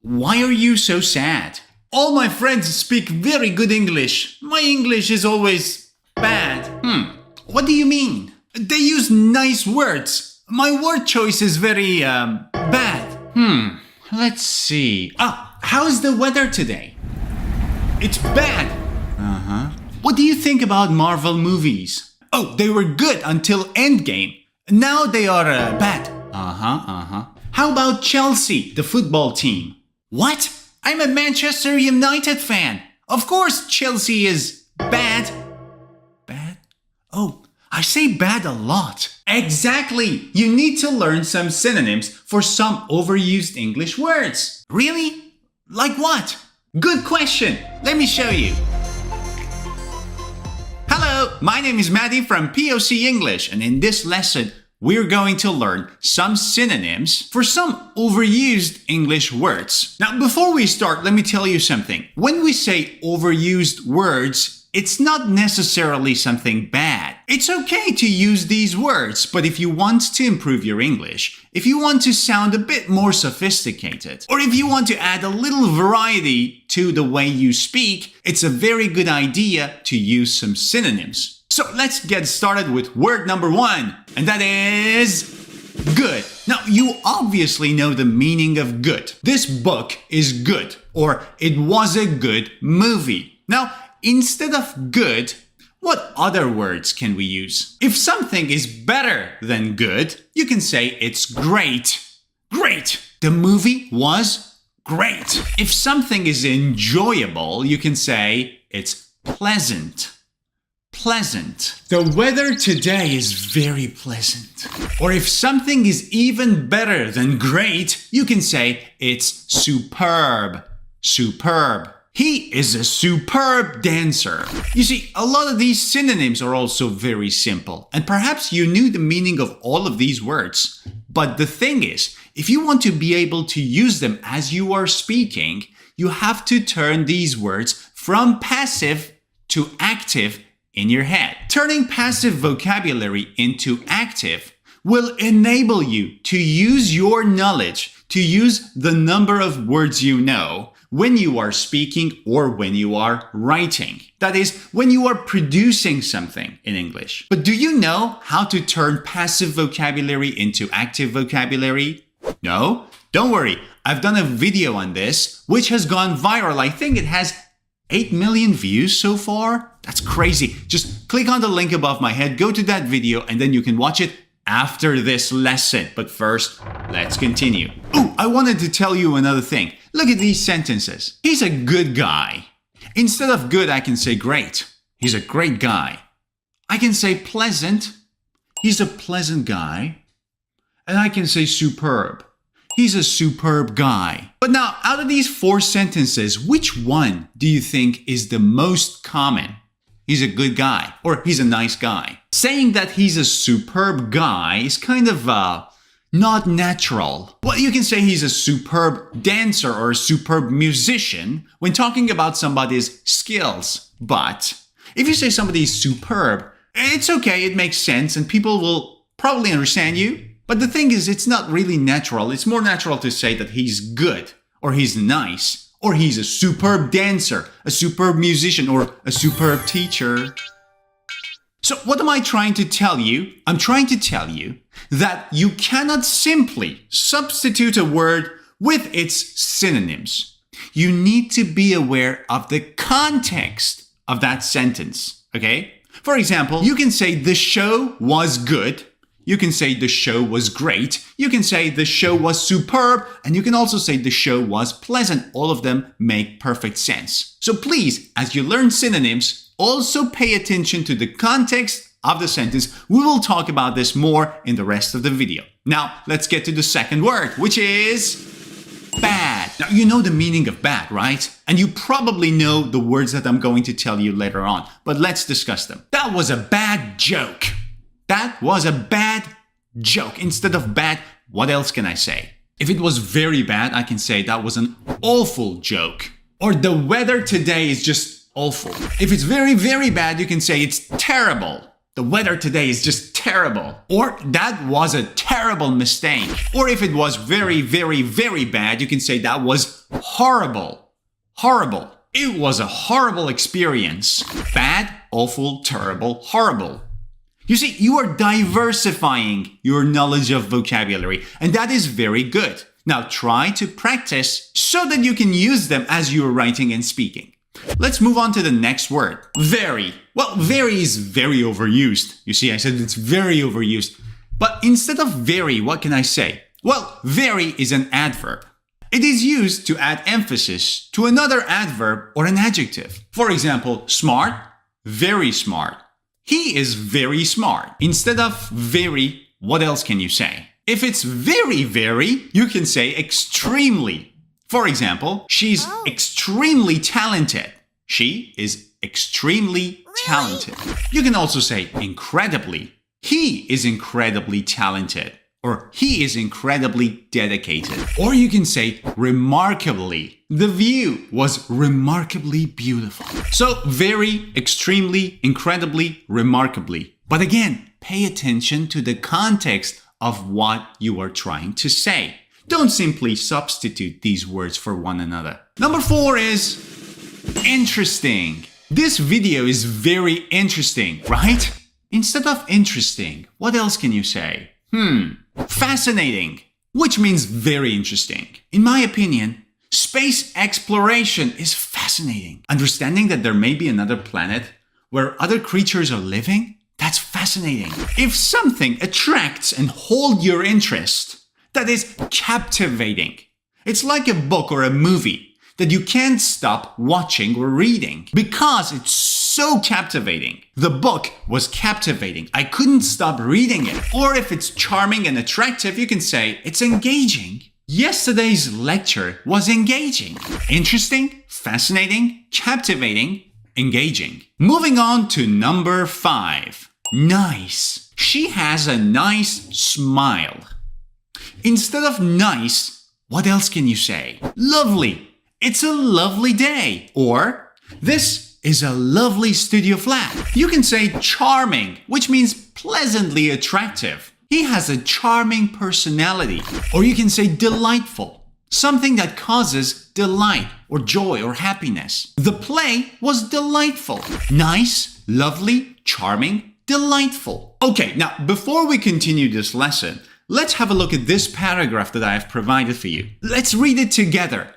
Why are you so sad? All my friends speak very good English. My English is always bad. What do you mean? They use nice words. My word choice is very, bad. Let's see. How's the weather today? It's bad. What do you think about Marvel movies? Oh, they were good until Endgame. Now they are, bad. How about Chelsea, the football team? What? I'm a Manchester United fan. Of course Chelsea is bad. Bad? Oh, I say bad a lot. Exactly. You need to learn some synonyms for some overused English words. Really? Like what? Good question. Let me show you. Hello, my name is Maddie from POC English, and in this lesson, we're going to learn some synonyms for some overused English words. Now, before we start, let me tell you something. When we say overused words, it's not necessarily something bad. It's okay to use these words, but if you want to improve your English, if you want to sound a bit more sophisticated, or if you want to add a little variety to the way you speak, it's a very good idea to use some synonyms. So let's get started with word number 1, and that is good. Now, you obviously know the meaning of good. This book is good, or it was a good movie. Now, instead of good, what other words can we use? If something is better than good, you can say it's great. Great! The movie was great. If something is enjoyable, you can say it's pleasant. Pleasant. The weather today is very pleasant. Or if something is even better than great, you can say it's superb. Superb. He is a superb dancer. You see, a lot of these synonyms are also very simple, and perhaps you knew the meaning of all of these words. But the thing is, if you want to be able to use them as you are speaking, you have to turn these words from passive to active in your head. Turning passive vocabulary into active will enable you to use your knowledge, to use the number of words you know when you are speaking or when you are writing. That is, when you are producing something in English. But do you know how to turn passive vocabulary into active vocabulary? No? Don't worry. I've done a video on this, which has gone viral. I think it has 8 million views so far. That's crazy. Just click on the link above my head, go to that video, and then you can watch it after this lesson. But first, let's continue. Oh, I wanted to tell you another thing. Look at these sentences. He's a good guy. Instead of good, I can say great. He's a great guy. I can say pleasant. He's a pleasant guy. And I can say superb. He's a superb guy. But now, out of these 4 sentences, which one do you think is the most common? He's a good guy, or he's a nice guy. Saying that he's a superb guy is kind of, not natural. Well, you can say he's a superb dancer or a superb musician when talking about somebody's skills. But if you say somebody's superb, it's okay, it makes sense, and people will probably understand you. But the thing is, it's not really natural. It's more natural to say that he's good, or he's nice, or he's a superb dancer, a superb musician, or a superb teacher. So what am I trying to tell you? I'm trying to tell you that you cannot simply substitute a word with its synonyms. You need to be aware of the context of that sentence, okay? For example, you can say the show was good. You can say the show was great. You can say the show was superb. And you can also say the show was pleasant. All of them make perfect sense. So please, as you learn synonyms, also pay attention to the context of the sentence. We will talk about this more in the rest of the video. Now, let's get to the second word, which is bad. Now, you know the meaning of bad, right? And you probably know the words that I'm going to tell you later on. But let's discuss them. That was a bad joke. That was a bad joke. Instead of bad, what else can I say? If it was very bad, I can say that was an awful joke. Or the weather today is just awful. If it's very, very bad, you can say it's terrible. The weather today is just terrible. Or that was a terrible mistake. Or if it was very, very, very bad, you can say that was horrible. Horrible. It was a horrible experience. Bad, awful, terrible, horrible. You see, you are diversifying your knowledge of vocabulary, and that is very good. Now try to practice so that you can use them as you are writing and speaking. Let's move on to the next word. Very. Well, very is very overused. You see, I said it's very overused. But instead of very, what can I say? Well, very is an adverb. It is used to add emphasis to another adverb or an adjective. For example, smart, very smart. He is very smart. Instead of very, what else can you say? If it's very, very, you can say extremely. For example, she's extremely talented. She is extremely talented. You can also say incredibly. He is incredibly talented. Or he is incredibly dedicated. Or you can say remarkably. The view was remarkably beautiful. So very, extremely, incredibly, remarkably. But again, pay attention to the context of what you are trying to say. Don't simply substitute these words for one another. Number 4 is interesting. This video is very interesting, right? Instead of interesting, what else can you say? Fascinating, which means very interesting. In my opinion, space exploration is fascinating. Understanding that there may be another planet where other creatures are living, that's fascinating. If something attracts and holds your interest, that is captivating. It's like a book or a movie that you can't stop watching or reading because it's so captivating. The book was captivating. I couldn't stop reading it. Or if it's charming and attractive, you can say it's engaging. Yesterday's lecture was engaging. Interesting, fascinating, captivating, engaging. Moving on to number 5. Nice. She has a nice smile. Instead of nice, what else can you say? Lovely. It's a lovely day. Or this is a lovely studio flat. You can say charming, which means pleasantly attractive. He has a charming personality. Or you can say delightful, something that causes delight or joy or happiness. The play was delightful. Nice, lovely, charming, delightful. Okay, now before we continue this lesson, let's have a look at this paragraph that I have provided for you. Let's read it together.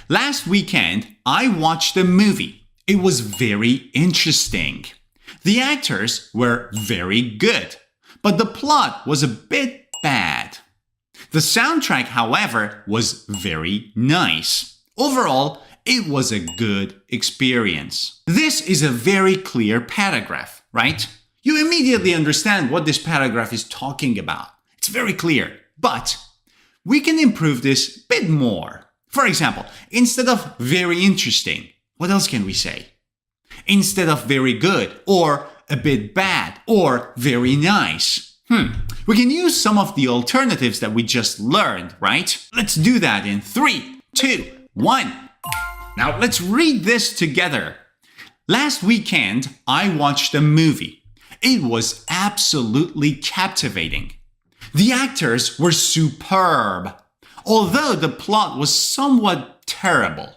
Last weekend, I watched a movie. It was very interesting. The actors were very good, but the plot was a bit bad. The soundtrack, however, was very nice. Overall, it was a good experience. This is a very clear paragraph, right? You immediately understand what this paragraph is talking about. It's very clear, but we can improve this a bit more. For example, instead of very interesting, what else can we say? Instead of very good, or a bit bad, or very nice. We can use some of the alternatives that we just learned, right? Let's do that in 3, 2, 1. Now let's read this together. Last weekend, I watched a movie. It was absolutely captivating. The actors were superb, although the plot was somewhat terrible.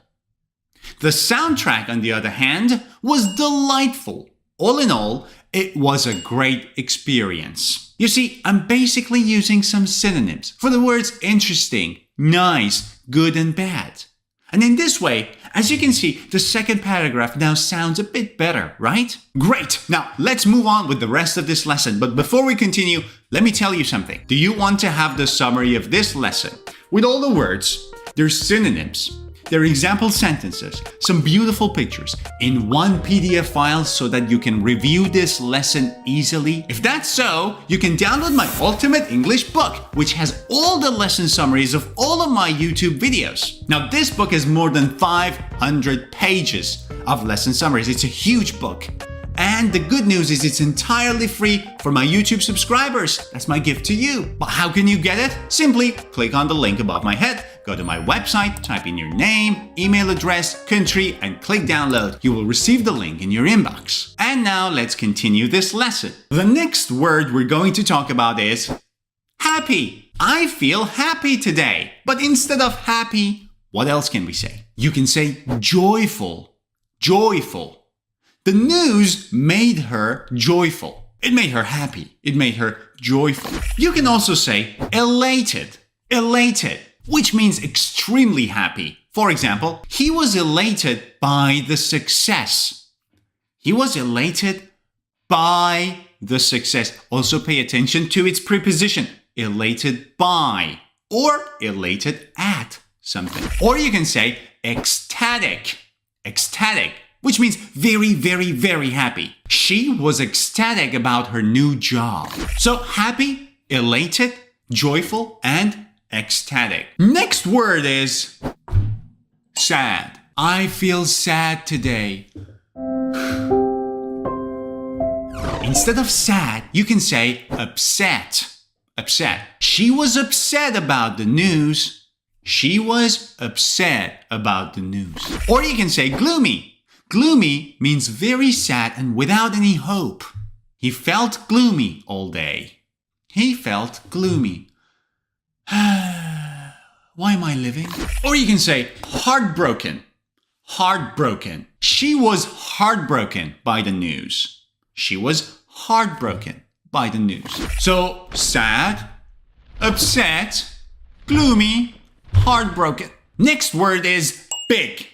The soundtrack, on the other hand, was delightful. All in all, it was a great experience. You see, I'm basically using some synonyms for the words interesting, nice, good, and bad. And in this way, as you can see, the second paragraph now sounds a bit better, right? Great! Now, let's move on with the rest of this lesson. But before we continue, let me tell you something. Do you want to have the summary of this lesson with all the words, their synonyms, their example sentences, some beautiful pictures in one PDF file so that you can review this lesson easily? If that's so, you can download my Ultimate English book, which has all the lesson summaries of all of my YouTube videos. Now, this book has more than 500 pages of lesson summaries. It's a huge book. And the good news is it's entirely free for my YouTube subscribers. That's my gift to you. But how can you get it? Simply click on the link above my head, Go to my website, type in your name, email address, country, and click download. You will receive the link in your inbox. And now let's continue this lesson. The next word we're going to talk about is happy. I feel happy today. But instead of happy, what else can we say? You can say joyful. Joyful. The news made her joyful. It made her happy. It made her joyful. You can also say elated. Elated, which means extremely happy. For example, he was elated by the success. He was elated by the success. Also pay attention to its preposition. Elated by or elated at something. Or you can say ecstatic. Ecstatic, which means very, very, very happy. She was ecstatic about her new job. So happy, elated, joyful, and ecstatic. Next word is sad. I feel sad today. Instead of sad, you can say upset. Upset. She was upset about the news. She was upset about the news. Or you can say gloomy. Gloomy means very sad and without any hope. He felt gloomy all day. He felt gloomy. Why am I living? Or you can say heartbroken. Heartbroken. She was heartbroken by the news. She was heartbroken by the news. So sad, upset, gloomy, heartbroken. Next word is big.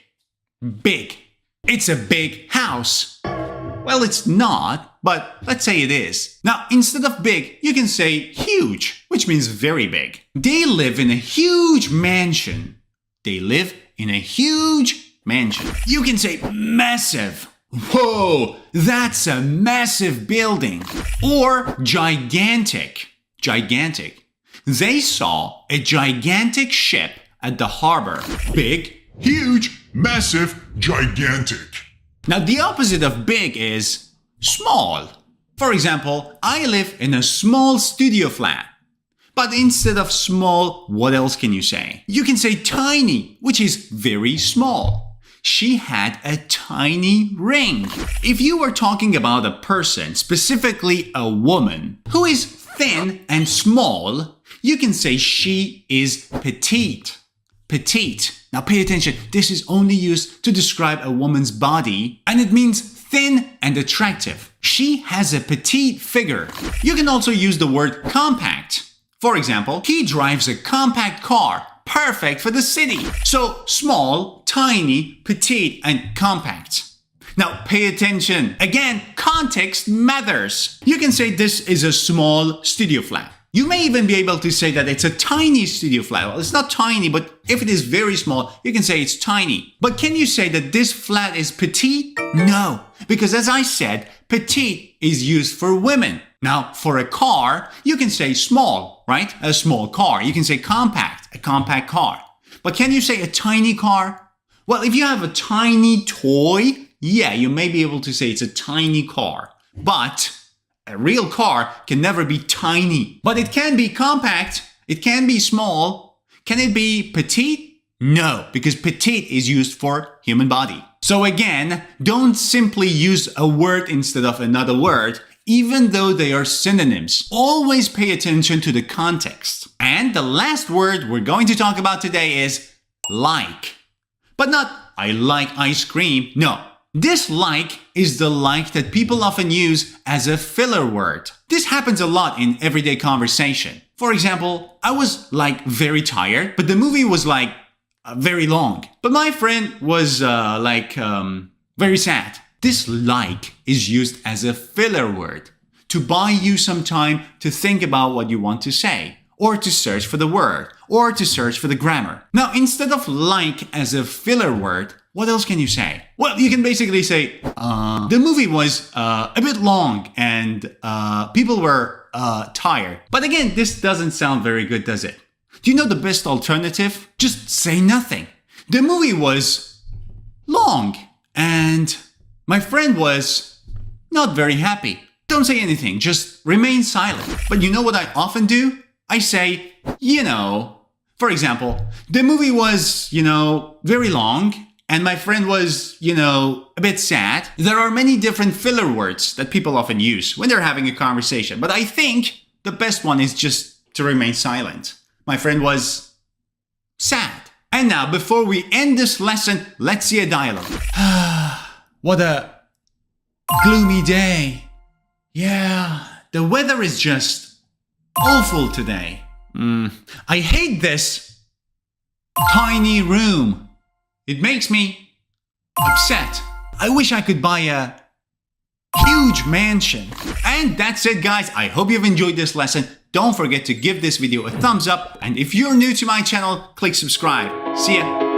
Big. It's a big house. Well, it's not, but let's say it is. Now, instead of big, you can say huge, which means very big. They live in a huge mansion. They live in a huge mansion. You can say massive. Whoa, that's a massive building. Or gigantic. Gigantic. They saw a gigantic ship at the harbor. Big, Huge, massive, gigantic. Now, the opposite of big is small. For example, I live in a small studio flat. But instead of small, what else can you say? You can say tiny, which is very small. She had a tiny ring. If you were talking about a person, specifically a woman, who is thin and small, you can say she is petite. Petite. Now pay attention, this is only used to describe a woman's body, and it means thin and attractive. She has a petite figure. You can also use the word compact. For example, he drives a compact car, perfect for the city. So small, tiny, petite, and compact. Now pay attention. Again, context matters. You can say this is a small studio flat. You may even be able to say that it's a tiny studio flat. Well, it's not tiny, but if it is very small, you can say it's tiny. But can you say that this flat is petite? No, because as I said, petite is used for women. Now, for a car, you can say small, right? A small car. You can say compact, a compact car. But can you say a tiny car? Well, if you have a tiny toy, yeah, you may be able to say it's a tiny car. But a real car can never be tiny. But it can be compact. It can be small. Can it be petite? No, because petite is used for human body. So again, don't simply use a word instead of another word, even though they are synonyms. Always pay attention to the context. And the last word we're going to talk about today is like. But not, I like ice cream. No. This like is the like that people often use as a filler word. This happens a lot in everyday conversation. For example, I was very tired, but the movie was very long. But my friend was very sad. This like is used as a filler word to buy you some time to think about what you want to say, or to search for the word, or to search for the grammar. Now, instead of like as a filler word, what else can you say? Well, you can basically say, the movie was a bit long and people were tired. But again, this doesn't sound very good, does it? Do you know the best alternative? Just say nothing. The movie was long and my friend was not very happy. Don't say anything, just remain silent. But you know what I often do? I say, For example, the movie was, very long, and my friend was, a bit sad. There are many different filler words that people often use when they're having a conversation, but I think the best one is just to remain silent. My friend was sad. And now, before we end this lesson, let's see a dialogue. What a gloomy day. Yeah, the weather is just awful today. I hate this tiny room. It makes me upset. I wish I could buy a huge mansion. And that's it, guys. I hope you've enjoyed this lesson. Don't forget to give this video a thumbs up. And if you're new to my channel, click subscribe. See ya.